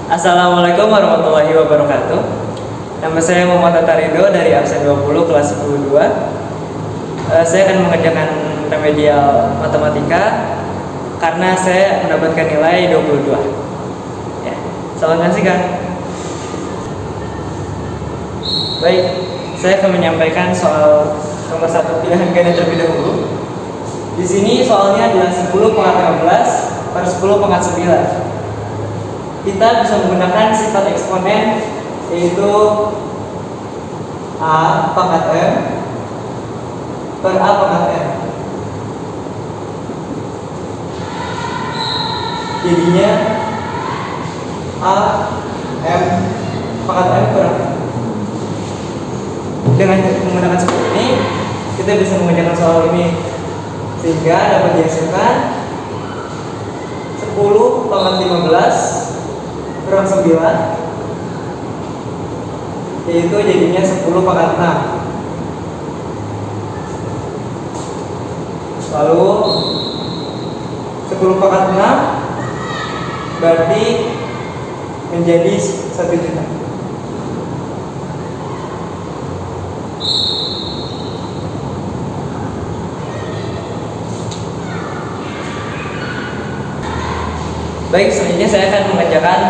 Assalamualaikum warahmatullahi wabarakatuh. Nama saya Muhammad Tatarido dari absen 20 kelas 22. Saya akan mengerjakan remedial matematika karena saya mendapatkan nilai 22. Ya, selamat menyaksikan. Baik, saya akan menyampaikan soal nomor 1 pilihan ganda terlebih dahulu. Di sini soalnya adalah 10 pangkat 15 per 10 pangkat 9. Kita bisa menggunakan sifat eksponen, yaitu A pangkat M per A pangkat M. Jadinya A M pangkat M per M. Dengan menggunakan seperti ini, kita bisa mengerjakan soal ini sehingga dapat dihasilkan 10 pangkat 15 kurang 9, yaitu jadinya 10 pangkat 6. Lalu 10 pangkat 6 berarti menjadi 1 juta. Baik, selanjutnya saya akan mengerjakan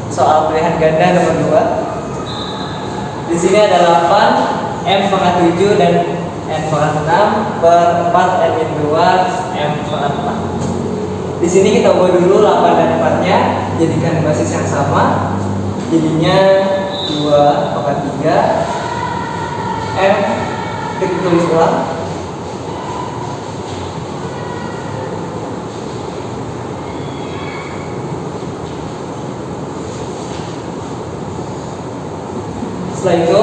soal pilihan ganda nomor 2. Di sini ada 8 M pangkat 7 dan N pangkat 6 per 4 N min 2 M pangkat 4. Di sini kita ubah dulu 8 dan 4-nya jadikan basis yang sama. Jadinya 2 pangkat 3 M, kita tulis ulang. Setelah itu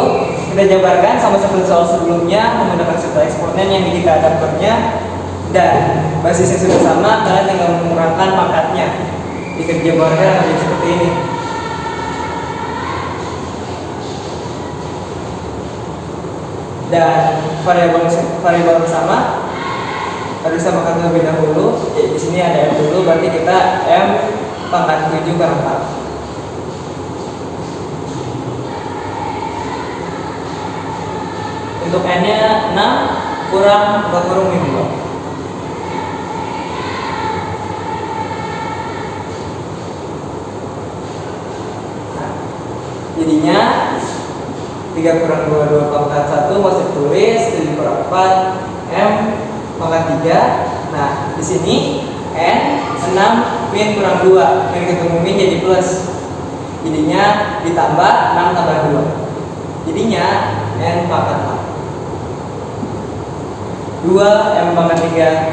kita jabarkan sama seperti soal sebelumnya menggunakan sifat eksponen yang jika ada pernya dan basisnya sudah sama, kalian tinggal mengurangkan pangkatnya. Jika dijabarkan akan jadi seperti ini. Dan variabel sama harus disamakan terlebih dahulu. Jadi di sini ada M dulu, berarti kita M pangkat 7 per 4. Untuk N-nya 6 kurang 4 kurung min 2. Nah, jadinya 3 kurang 2 pangkat 1 masih tulis 7 per 4 M pangkat 3. Nah, di sini N 6 min kurang 2. Yang ketemu min jadi plus. Jadinya ditambah 6 tambah 2. Jadinya N pangkat 4. 2 M pangkat 3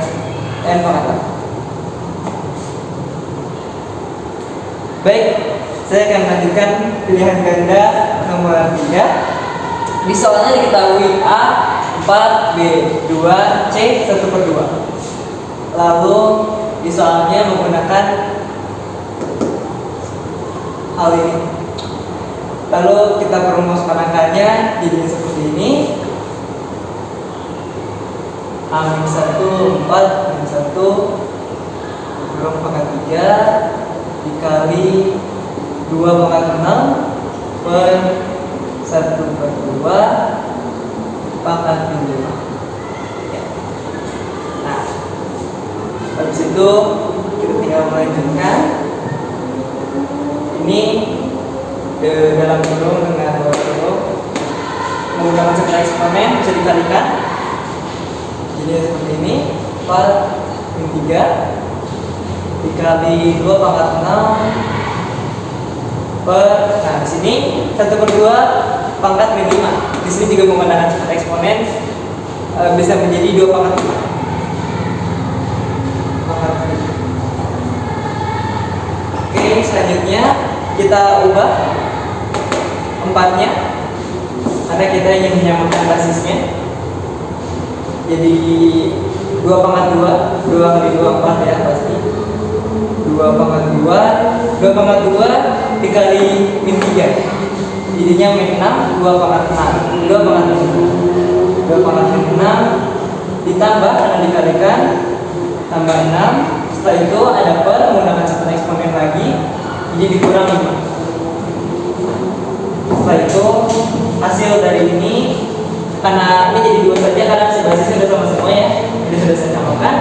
N pangkat 4. Baik, saya akan lanjutkan pilihan ganda nomor 3. Di soalnya diketahui A 4, B 2, C 1 per 2. Lalu di soalnya menggunakan hal ini. Lalu kita merumuskan angkanya jadinya seperti ini. A-1, 4, -1 kurang pangkat 3 dikali 2 pangkat 6 per 1 per 2 pangkat 5. Ya. Nah, habis itu kita tinggal melanjutkan. Ini dalam kurung dengan luar kurung menggunakan sifat eksponen bisa dikalikan. Jadi seperti ini 4 min 3 dikali 2 pangkat 6 per, nah di sini 1 per 2 pangkat min 5. Di sini juga menggunakan sifat eksponen bisa menjadi 2 pangkat 5. Oke, selanjutnya kita ubah 4-nya karena kita ingin menyamakan basisnya. Jadi 2 pangkat 2 kali 2 4 ya pasti 2 pangkat 2 pangkat 2 dikali min 3 jadinya min 6 2 pangkat 6 2 pangkat 5 2 pangkat min 6 ditambah karena dikalikan tambah 6. Setelah itu ada per menggunakan sifat eksponen lagi jadi dikurang 5. Setelah itu hasil dari ini, karena ini jadi 2 saja karena si basisnya sudah sama semua ya, jadi sudah saya namakan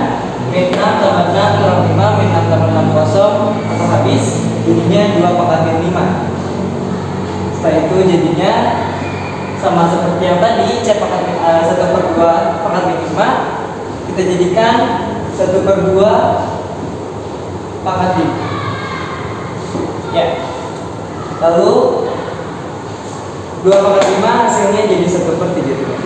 min 6 tambah 6 kurang 5 min 6 tambah 6 kosong atau habis, jadinya 2 pangkat min 5. Setelah itu jadinya sama seperti yang tadi, C pangkat 1/2 pangkat min 5 kita jadikan 1/2 pangkat 5 ya. Lalu 2 pangkat 5 hasilnya jadi 1/32.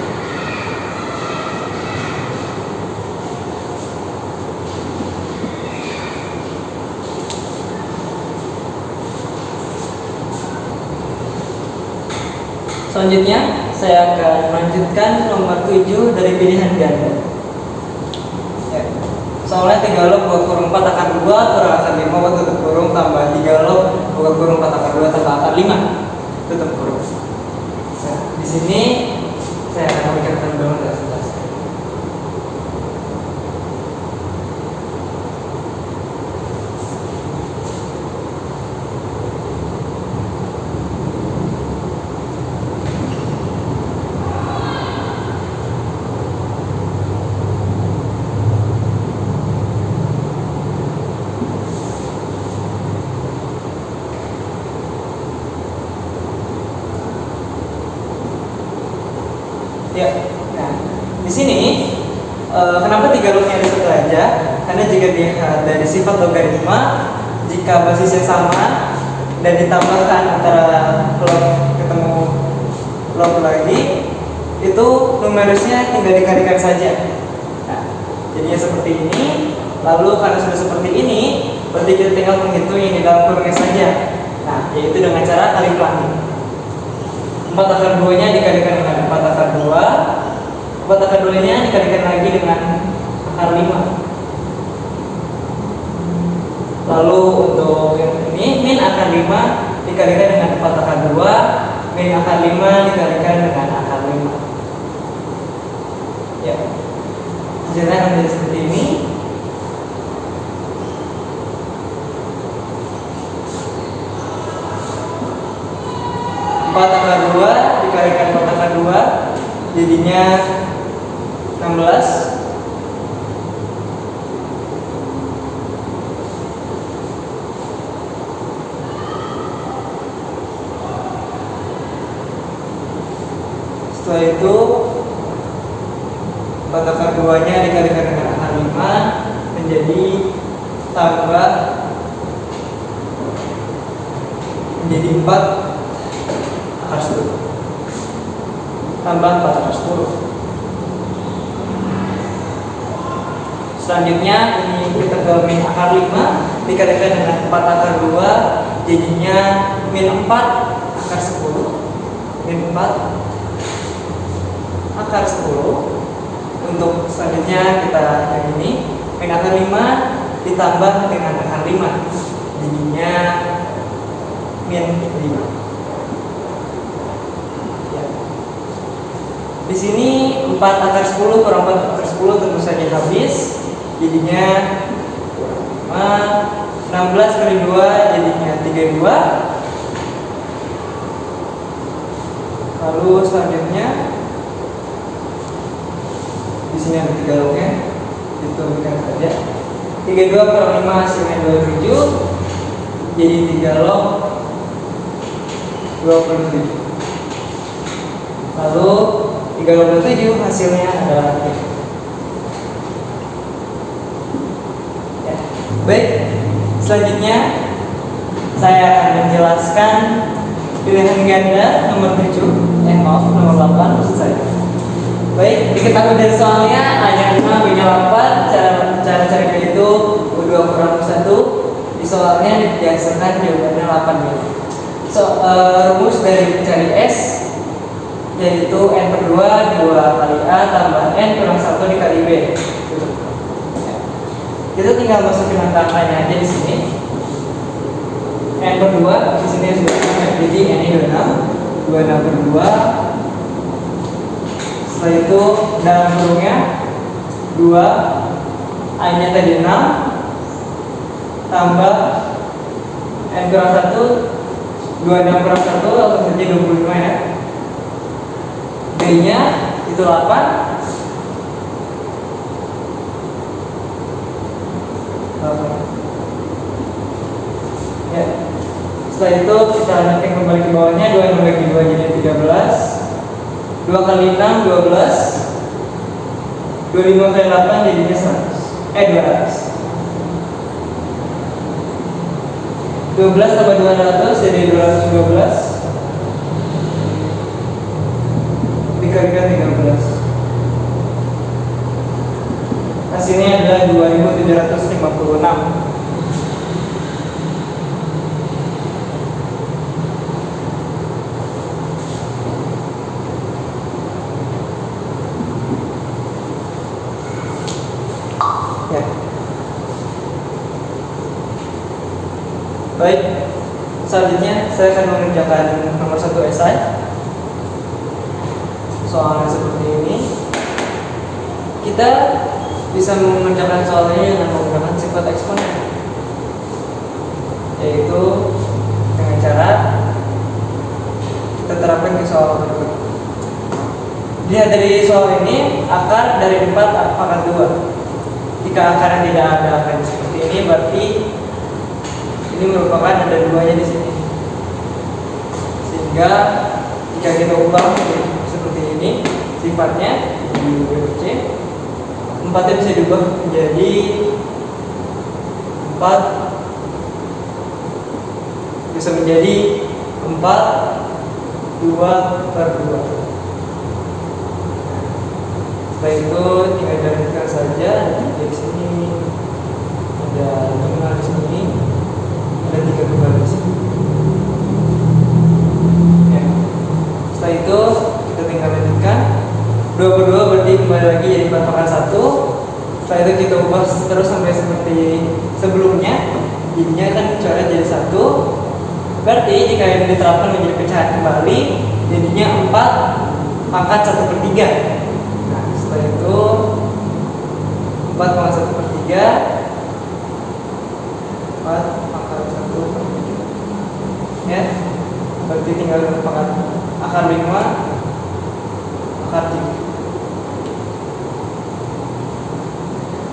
Selanjutnya saya akan melanjutkan nomor 7 dari pilihan ganda ya. Soalnya 3 log 2 kurung 4 akar 2 kurang akar 5 tutup kurung tambah 3 log 2 kurung 4 akar 2 tambah akar 5 tutup kurung. Nah, di sini saya akan memberikan dulu dan jelaskan. Ya, nah di sini kenapa 3 lognya ada 1 aja? Karena jika dilihat dari sifat logaritma, jika basisnya sama dan ditambahkan antara log ketemu log lagi, itu numerusnya tinggal dikalikan saja. Nah, jadinya seperti ini. Lalu karena sudah seperti ini, berarti kita tinggal menghitung yang di dalam kurungnya saja. Nah, yaitu dengan cara kali pelangi. 4 akar 2 nya dikalikan dengan 4 akar 2, 4 akar 2 nya dikalikan lagi dengan akar 5. Lalu untuk yang ini min akar 5 dikalikan dengan 4 akar 2, min akar 5 dikalikan dengan akar 5 ya. Hasilnya akan menjadi seperti ini. Akar 2 dikalikan 4 akar 2 jadinya 16. Setelah itu 4 akar 2 nya dikalikan dengan akar 5 menjadi tambah menjadi 4 akar 10 tambah 4 akar 10. Selanjutnya ini kita ke min akar 5 dikalikan dengan 4 akar 2 jadinya min 4 akar 10, min 4 akar 10. Untuk selanjutnya kita yang ini min akar 5 ditambah dengan akar 5 jadinya min 5. Di sini 4 akar 10 kurang 4 akar 10 tentu saja habis, jadinya 16 kali 2 jadinya 32. Lalu selanjutnya di sini ada 3 lognya, itu bukan saja 32 kurang 5 hasilnya 27, jadi 3 log 27. Lalu 37 hasilnya adalah 3. Ya. Baik, selanjutnya saya akan menjelaskan pilihan ganda nomor 7, nomor 8 maksud saya. Baik, diketahui dari soalnya A-nya 5, B-nya 8. Cara carinya itu U2 kurang U1. Di soalnya dihasilkan jawabannya 8 gitu. Rumus dari mencari S yaitu N/2 2 kali A tambah N kurang 1 dikali B. Kita tinggal masukin angka-angkanya aja di sini. N/2 di sini sudah ada, jadi N ini 26, 26/2. Setelah itu dalam kurungnya 2, A-nya tadi 6 tambah N kurang 1, 26 kurang 1 langsung saja 25 ya. B nya itu 8. Ya. Setelah itu kita nanti kembali ke bawahnya, 26 bagi 2 jadi 13. 2 kali 6 12. 25 kali 8 jadinya 200. 12 tambah 200 jadi 212. Dikalikan 13. Hasilnya adalah 2756. Ya. Baik, selanjutnya saya akan mengerjakan nomor 1 esai. Soalnya seperti ini. Kita bisa mengerjakan soalnya dengan menggunakan sifat eksponen, yaitu dengan cara kita terapkan ke soal berikut. Lihat dari soal ini, akar dari 4 pangkat 2. Jika akarnya tidak ada akar seperti ini, berarti ini merupakan ada 2-nya di sini. Sehingga jika kita ubah seperti ini sifatnya di C, 4-nya bisa diubah menjadi 4, bisa menjadi 4 2/2. Setelah itu tinggal dilanjutkan saja. Di sini ada 5 di sini, ada 3 kembali di sini. Ya. Setelah itu kita tinggal lanjutkan. 22 berarti kembali lagi jadi 4/1. Setelah itu kita ubah terus sampai seperti sebelumnya. Jadinya kan coret jadi 1. Berarti jika ini diterapkan menjadi pecahan kembali, jadinya 4 pangkat 1/3. Setelah itu 4 pangkat 1/3, 4 pangkat 1/3 ya, berarti tinggal pangkat akar 5 akar 3.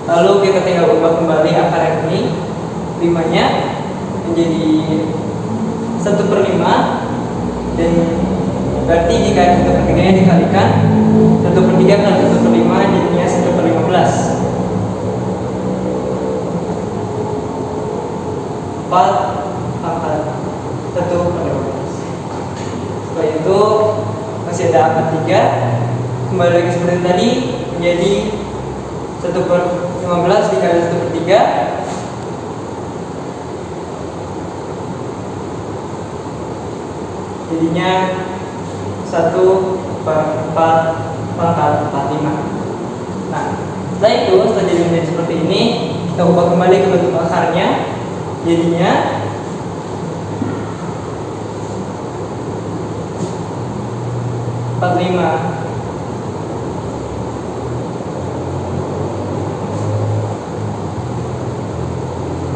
Lalu kita tinggal ubah kembali akar yang ini, 5-nya menjadi 1/5, dan berarti jika 1/3-nya dikalikan 1/3 kali 1/5 jadinya 1/15. 4 pangkat 1/15. Setelah itu masih ada akar 3, kembali lagi seperti tadi menjadi 1/15 dikali 1/3 jadinya 1/4 pangkat 45. Nah, setelah itu setelah jadi menjadi seperti ini, kita ubah kembali ke bentuk akarnya, jadinya (45)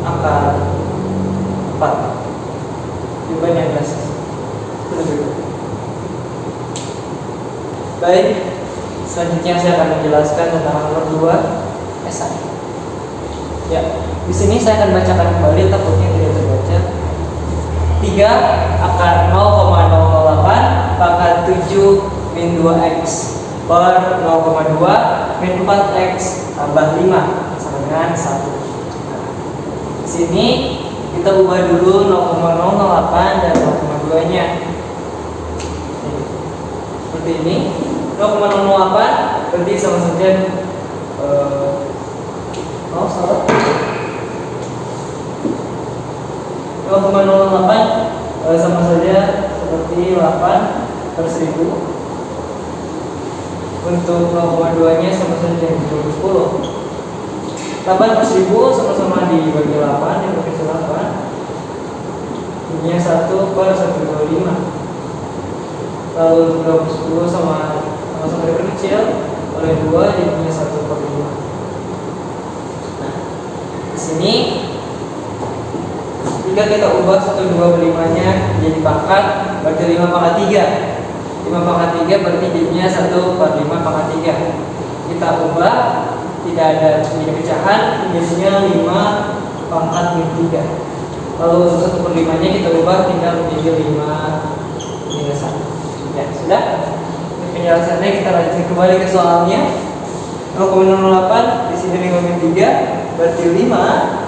akar 4. Jawabannya adalah baik. Selanjutnya saya akan menjelaskan tentang nomor 2 esai. Ya, di sini saya akan bacakan kembali, takutnya tidak terbaca. 3 akar 0,008 pangkat 7 min 2x per 0,2 min 4x tambah 5 sama dengan 1. Nah, di sini kita ubah dulu 0,008 dan 0,2-nya. Seperti ini. 0,008 berarti sama saja 0,08 sama saja seperti 8/1000. Untuk 0,2-nya sama saja 10. 8/1000 sama-sama dibagi 8, yang bagi 8 jadinya 1/125. Lalu untuk 10 sama-sama diperkecil oleh 2 jadinya 1/5. Nah, di sini Jika kita ubah 1/25 nya jadi pangkat, berarti 5 pangkat 3. 5 pangkat 3 berarti jadinya 1/5 pangkat 3. Kita ubah, tidak ada jadi pecahan, jadinya 5 pangkat min 3. Lalu untuk 1/5 nya kita ubah tinggal menjadi 5 minus 1. Ya, sudah. Penjelasannya kita lanjut kembali ke soalnya. 0,08 di sini 5 min 3 berarti 5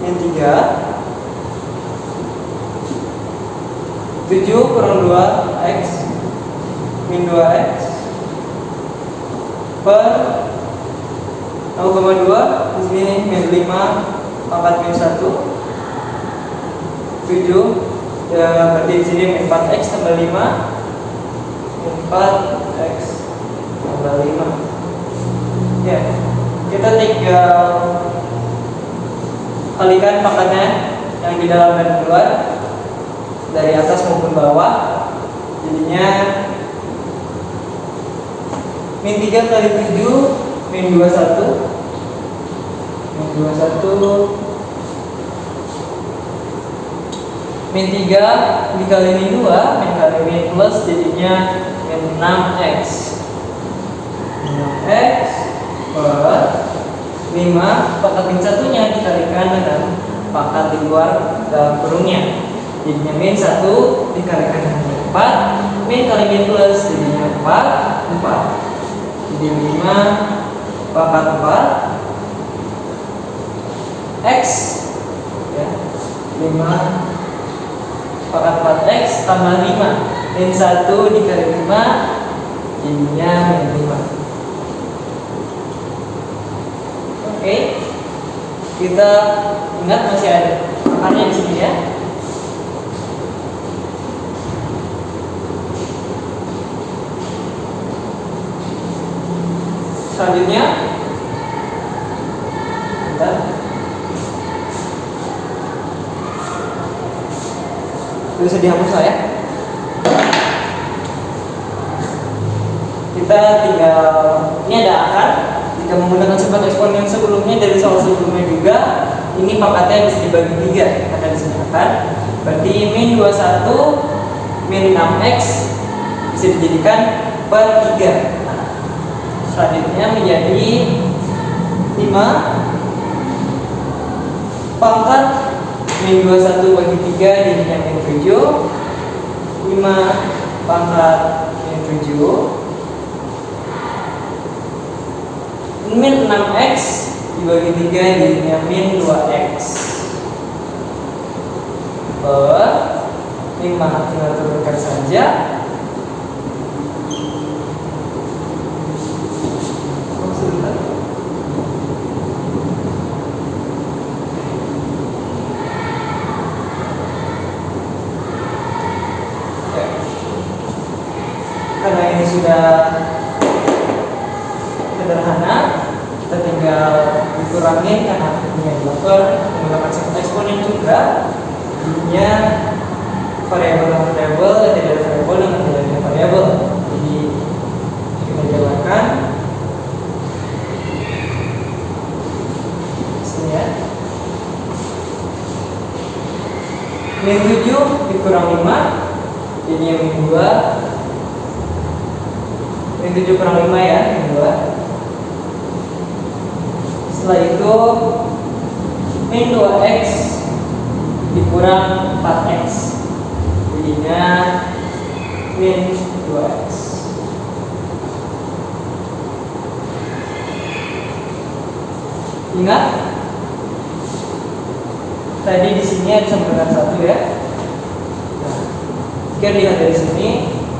min 3 7 kurang 2x min 2x per 0,2 di sini min 5 pangkat min 1 7 ya, berarti di sini min 4x tambah 5 min 4x tambah 5. Ya, kita tinggal kalikan pangkatnya yang di dalam dan di luar, dari atas maupun bawah. Jadinya min 3 kali 7 min 21 min 21 min 3 dikali min 2 min kali min plus jadinya min 6x 6x per 5 pangkat min 1 nya dikalikan dengan pangkat di luar dalam kurungnya, jadinya min 1 dikalikan dengan 4 min kali min plus jadinya 4 jadi 5 pangkat 4 x ya, 5 pangkat 4x tambah 5 min 1 dikali 5 jadinya min 5. Oke, kita ingat masih ada akarnya di sini ya. Selanjutnya, bentar. Bisa dihapus lah ya. Kita tinggal, ini ada akar. Jika menggunakan sifat eksponen sebelumnya dari soal sebelumnya juga, ini pangkatnya bisa dibagi 3 akan disediakan. Berarti min 21 min 6x bisa dijadikan per 3. Nah, selanjutnya menjadi 5 pangkat min 21 bagi 3 jadinya min 7. 5 pangkat min 7 min 6x dibagi 3 jadinya min 2x per 5 tinggal turunkan saja. Karena ini sudah sederhana, kita tinggal dikurangi karena punya blocker menggunakan sifat eksponen juga, jadinya variabel dengan variabel dan tidak ada variabel dengan tidak ada variabel. Jadi kita jalankan sini ya. Min 7 dikurang 5 jadinya min 2. Min 7 kurang 5 ya, min 2. Setelah itu min 2x dikurang 4x jadinya min 2x. Ingat tadi di sini ada sambungan 1 ya. Nah, jika lihat dari sini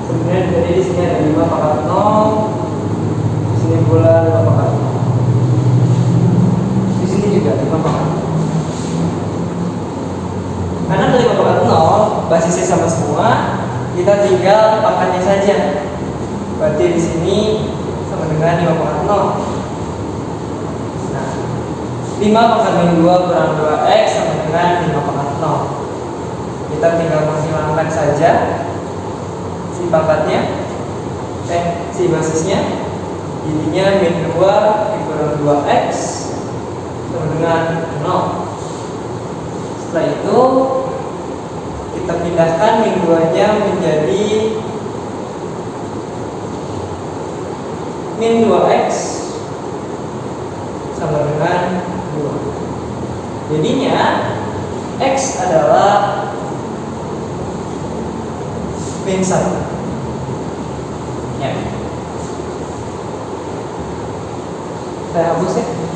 sebenarnya tadi di sini ada 5 pangkat 0, di sini pula 5 pangkat 0. Di sini juga 5 pangkat 0. Karena ada 5 pangkat 0, basisnya sama semua, kita tinggal pangkatnya saja. Berarti di sini sama dengan 5 pangkat 0. Nah, 5 pangkat min 2 kurang 2x sama dengan 5 pangkat 0. Kita tinggal menghilangkan saja si pangkatnya, si basisnya, jadinya min 2 dikurang 2x sama dengan 0. Setelah itu kita pindahkan min 2-nya menjadi min 2x sama dengan 2. Jadinya x adalah min 1 ya. Saya hapus ya.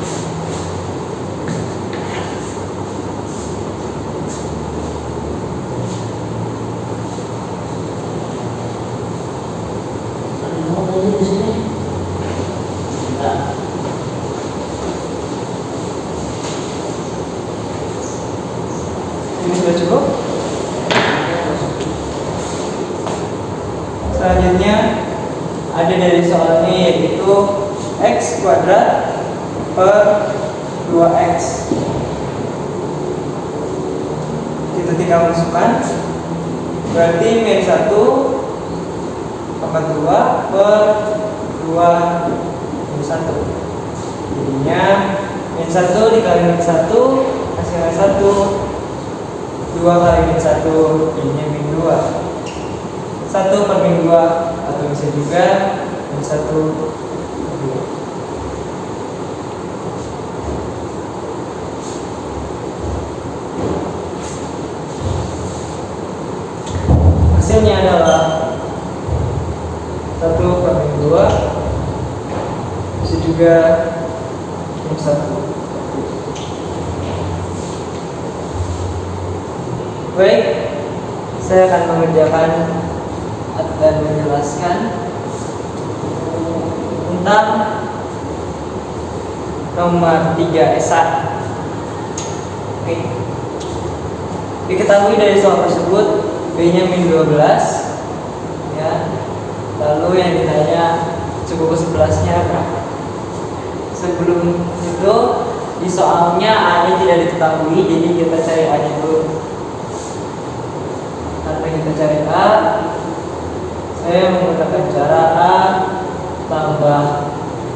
Ini sudah cukup. Selanjutnya ada dari soalnya, yaitu x kuadrat per 2x. Kita tinggal masukkan, berarti min 1 tambah 2 per 2 min 1. Jadinya min 1 dikali min 1 hasilnya 1. 2 kali min 1 jadinya min 2. 1 per min 2, atau bisa juga min 1 per 2. Hasilnya adalah 1 per min 2, bisa juga min 1. Baik, saya akan mengerjakan dan menjelaskan tentang nomor 3 S1. Oke. Diketahui dari soal tersebut B-nya min 12 ya. Lalu yang ditanya suku ke-11-nya berapa? Sebelum itu di soalnya A-nya tidak diketahui, jadi kita cari A-nya dulu. Karena kita cari A, saya menggunakan cara A tambah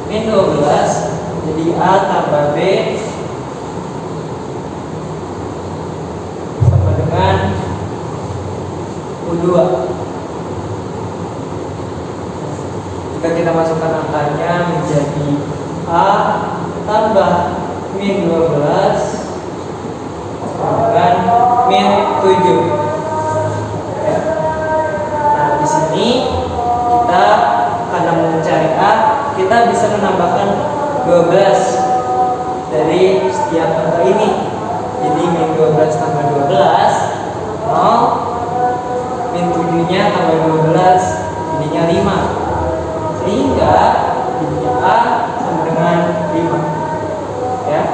min 12, jadi A tambah B sama dengan U2. Jika kita masukkan angkanya menjadi A tambah min 12 sama dengan min 7. Di sini kita karena mencari A, kita bisa menambahkan 12 dari setiap angka ini. Jadi min 12 tambah 12 0, min 7-nya tambah 12 jadinya 5. Sehingga jadinya A sama dengan 5. Ya.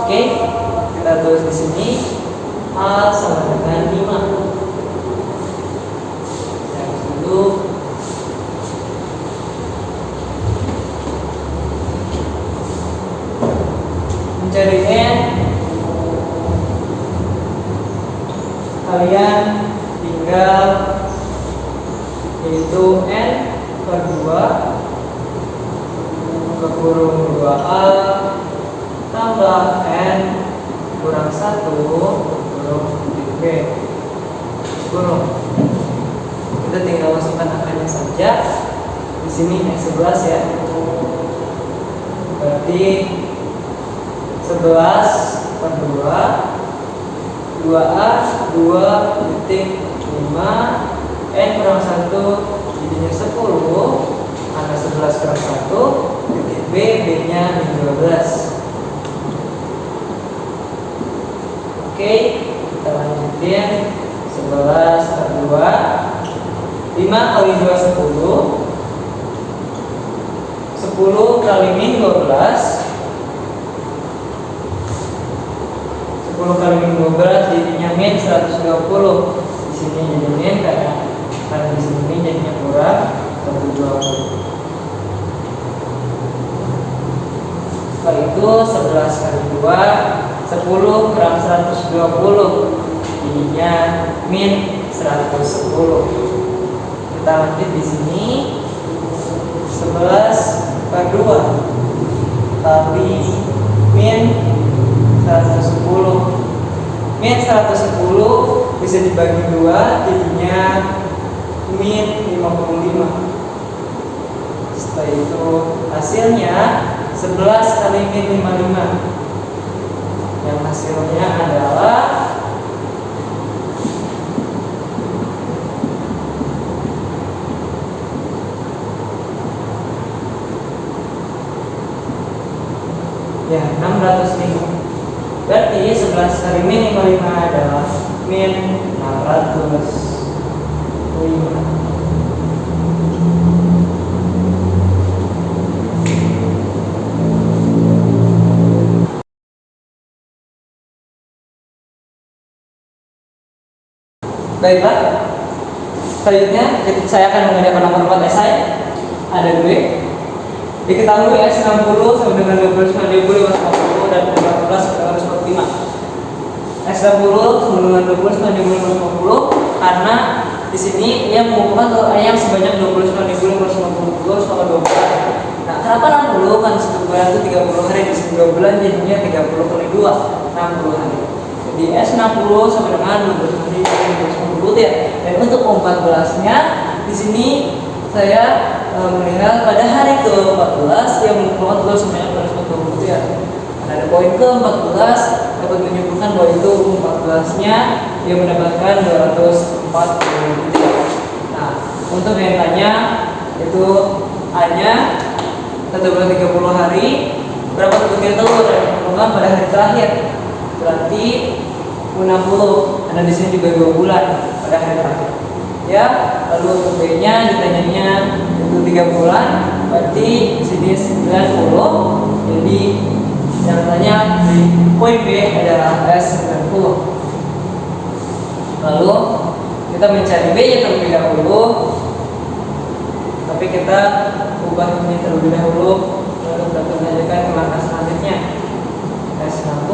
Oke, kita tulis di sini A sama dengan 5. Mencari N, kalian tinggal yaitu N per 2 ke kurung 2A tambah N kurang 1 kurung B kurung. Kita tinggal masukkan angkanya saja. Di sini X11 ya. Berarti 11 per 2 2A 2,5 N kurang 1 jadinya 10. Karena 11 kurang 1 titik B, B-nya min 12. Oke, kita lanjutin. 11 per 2, 5 kali 2 10. 10 kali min 12. 10 kali min 12 jadinya min 120. Di sini jadi min karena di sini jadinya kurang 120. Setelah itu 11 kali 2 10 kurang 120 jadinya min 110. Kita lanjut di sini 11 per 2 kali min 110 min 110 bisa dibagi 2 jadinya min 55. Setelah itu hasilnya 11 kali min 55, yang hasilnya adalah ya 605. Berarti 11 kali min 55 adalah min 605. Baiklah, selanjutnya saya akan mengerjakan nomor 4 esai. Ada gue diketahui S60 sama dengan 12 50 dan 14 145. S60 sama dengan 12 50 karena di sini ia mengumpulkan ayam sebanyak 12 50 sama 2 bulan. Nah, kenapa 60? Kan 1 bulan itu 30 hari, di sini 2 bulan jadinya 30 kali 2 60 hari. Jadi S60 sama dengan 12 hari 50 ya. Dan untuk 14-nya di sini saya melihat pada hari ke-14 yang mengumpulkan sebanyak 240 ya. Ada poin ke-14 dapat menyebutkan bahwa itu 14-nya dia mendapatkan 240 ya. Nah, untuk yang tanya itu A-nya 30 hari, berapa butir telur yang ditemukan pada hari terakhir? Berarti 60. Ada di sini juga 2 bulan pada hari terakhir. Ya, lalu untuk B-nya ditanyanya itu 3 bulan, berarti di sini 90. Jadi yang tanya di poin B adalah S90. Lalu kita mencari B-nya terlebih dahulu, tapi kita ubah ini terlebih dahulu lalu dapat menanyakan ke langkah selanjutnya. S60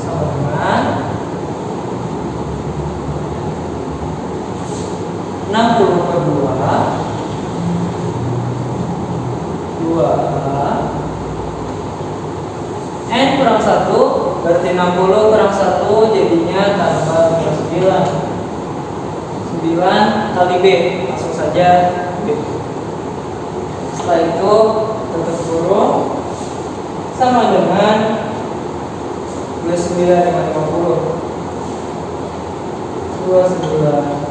sama dengan 60 per 2 N kurang 1 berarti 60 kurang 1 jadinya tambah 9 kali B, langsung saja B. Setelah itu tutup kurung sama dengan 29 dengan 50. 29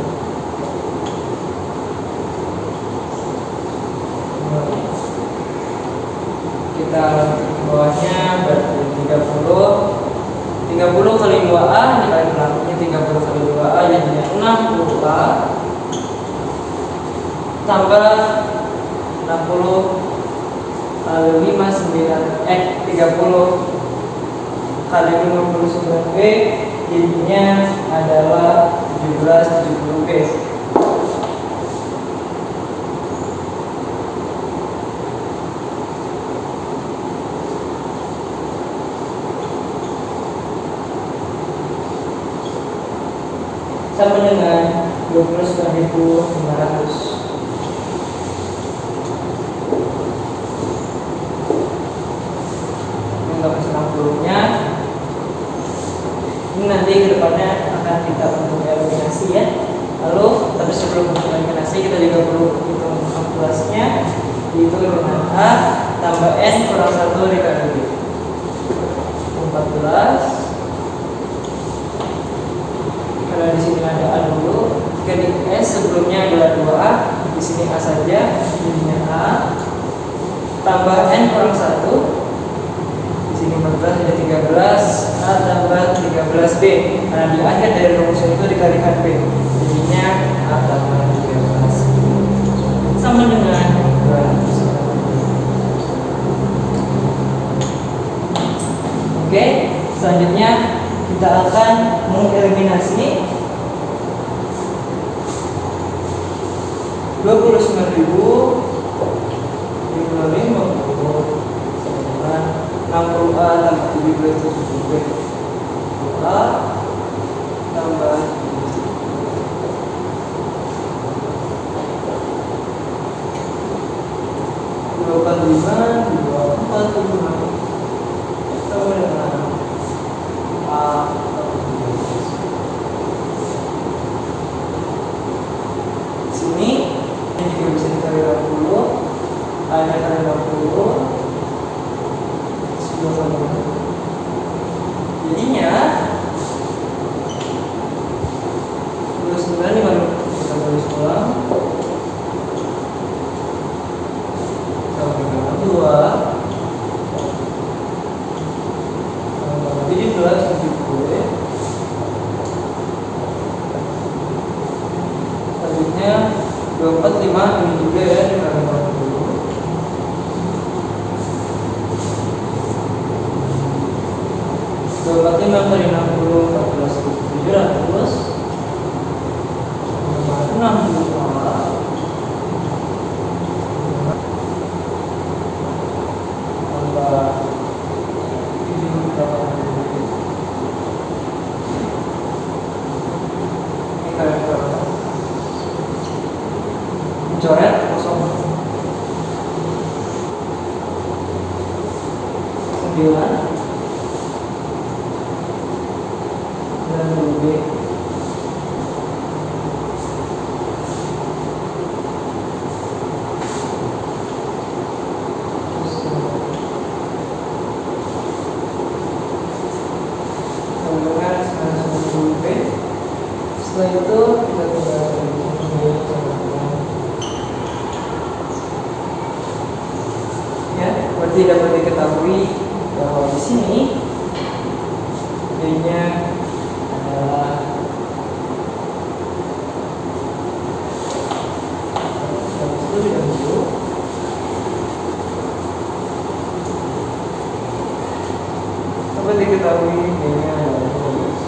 kita bawahnya berarti 30 kali 2A dikali belakangnya 30 kali 2A jadinya 60A tambah 60 kali 30 kali 59B jadinya adalah 1770B. Sama dengan 29.500. Enggak 60-nya. Ini nanti kedepannya akan kita untuk eliminasi ya. Lalu, tapi sebelum eliminasi kita juga perlu hitung 14-nya, yaitu dengan A tambah N kurang 1 dikali B. 14. Karena di sini ada A dulu, jika di S sebelumnya adalah 2A, di sini A saja, jadinya A tambah N kurang 1, di sini 14 ada 13, A tambah 13B, karena di akhir dari rumus itu dikalikan B, jadinya A tambah 13 sama dengan 200. Oke, selanjutnya kita akan mengeliminasi 29.550 dengan 60A tambah 1770B. A tambah 25 25. Jadinya 29 kita tulis ulang sama dengan 2 17 gue. Selanjutnya 245 ini juga ya dikali 40. 245 kali 60 14.700 sama 60 coret kosong 9 dan 2B setelah itu kita tinggal ya, berarti dapat diketahui bahwa di sini D-nya adalah 190. Dapat diketahui D-nya adalah 12.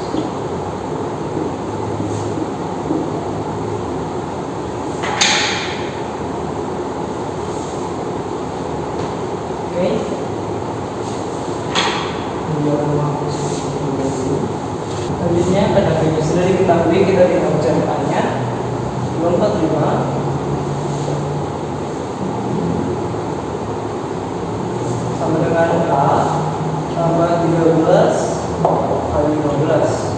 Selanjutnya pada video sudah diketahui, kita tinggal mencari-nya 245 sama dengan A tambah 13 kali 15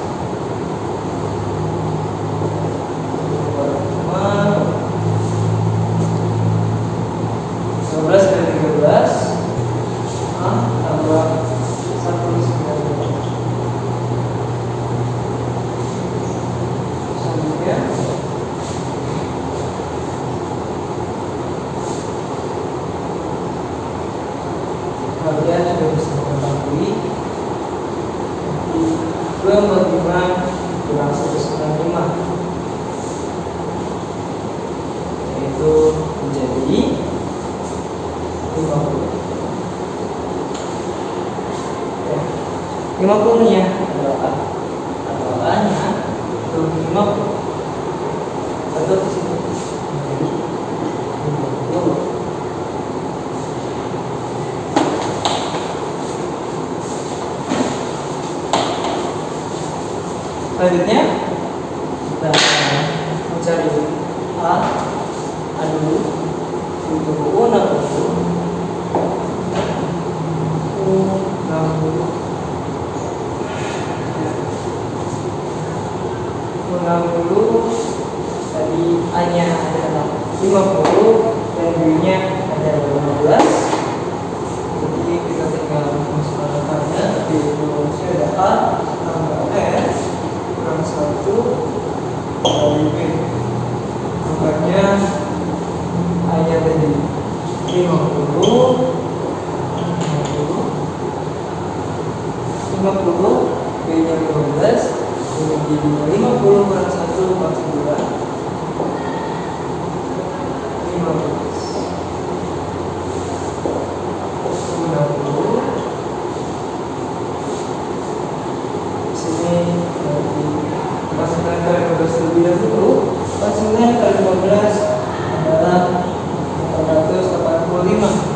12 kali 13 A tambah 1,9. Selanjutnya kalian sudah bisa mengetahui 245 kurang 195 yaitu menjadi 50. 50 nya adalah A-nya itu 50 atau di sini menjadi 50. Selanjutnya kita mencari A dulu untuk U60 tadi A-nya adalah 50 dan B-nya adalah 15. Jadi kita tinggal masukkan akarnya, yaitu ada A tambah S kurang 1 kali B. Makanya A-nya tadi 50 B-nya 15 jadi 50 kurang 1 42 sini masukkan kali 15 terlebih dahulu. 49 kali 15 adalah 485.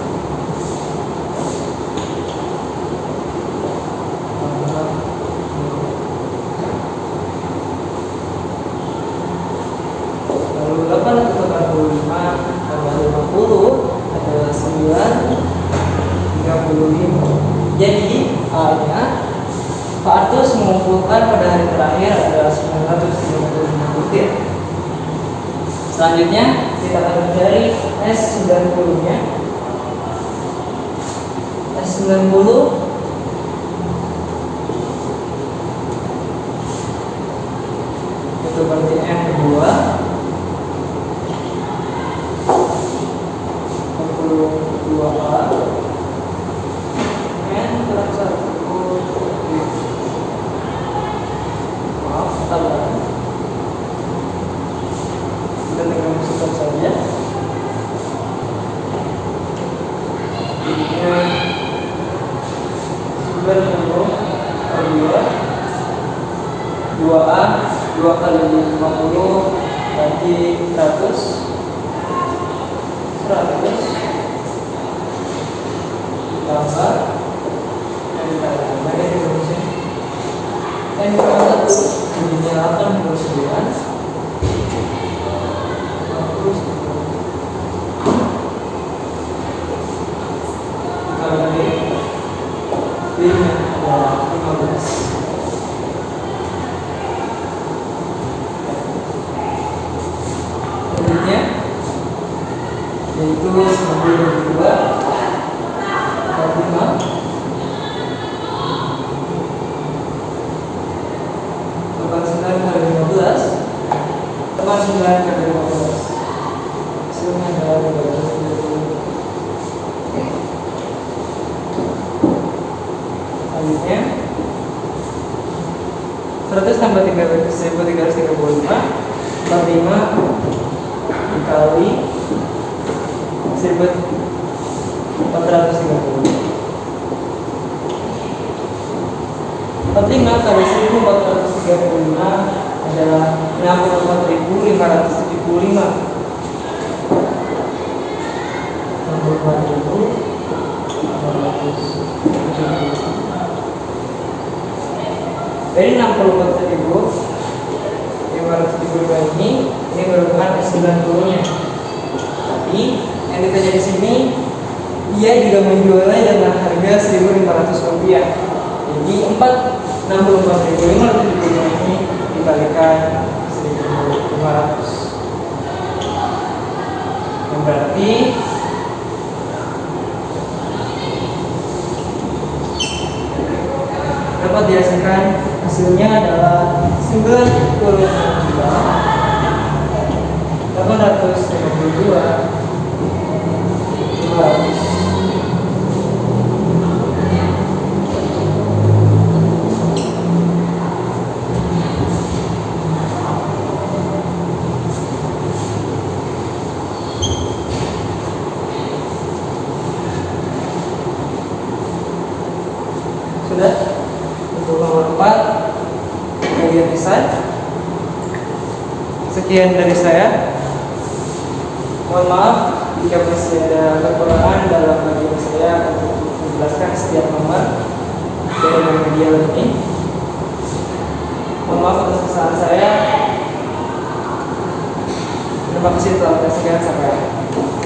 Lalu 885 tambah 50 adalah 935. Jadi A-nya Pak Artus mengumpulkan pada hari terakhir adalah 935 butir. Selanjutnya kita akan mencari S90 nya. S90 per 2, 2A 2 kali 50 berarti 100 tambah N kurang 1 jadinya 89 kali 15. Selanjutnya yaitu 92 45 9 kali 15 9 kali 15 hasilnya adalah 330. Selanjutnya 100 tambah 1335 45 dikali 1430. 45 kali 1435 adalah 64.575. 64.575. Dari 64.575 ini merupakan hasil 90-nya. Tapi yang ditanya di sini dia juga menjualnya dengan harga Rp1.500. Jadi 64.575 ini dikalikan 1.500, yang berarti dapat dihasilkan hasilnya adalah 96.852.200. Sudah untuk nomor 4 bagian desain. Sekian dari saya. Mohon maaf jika masih ada kekurangan dalam bagian saya untuk menjelaskan setiap nomor dari media ini. Mohon maaf atas kesalahan saya. Terima kasih telah menyaksikan sampai akhir.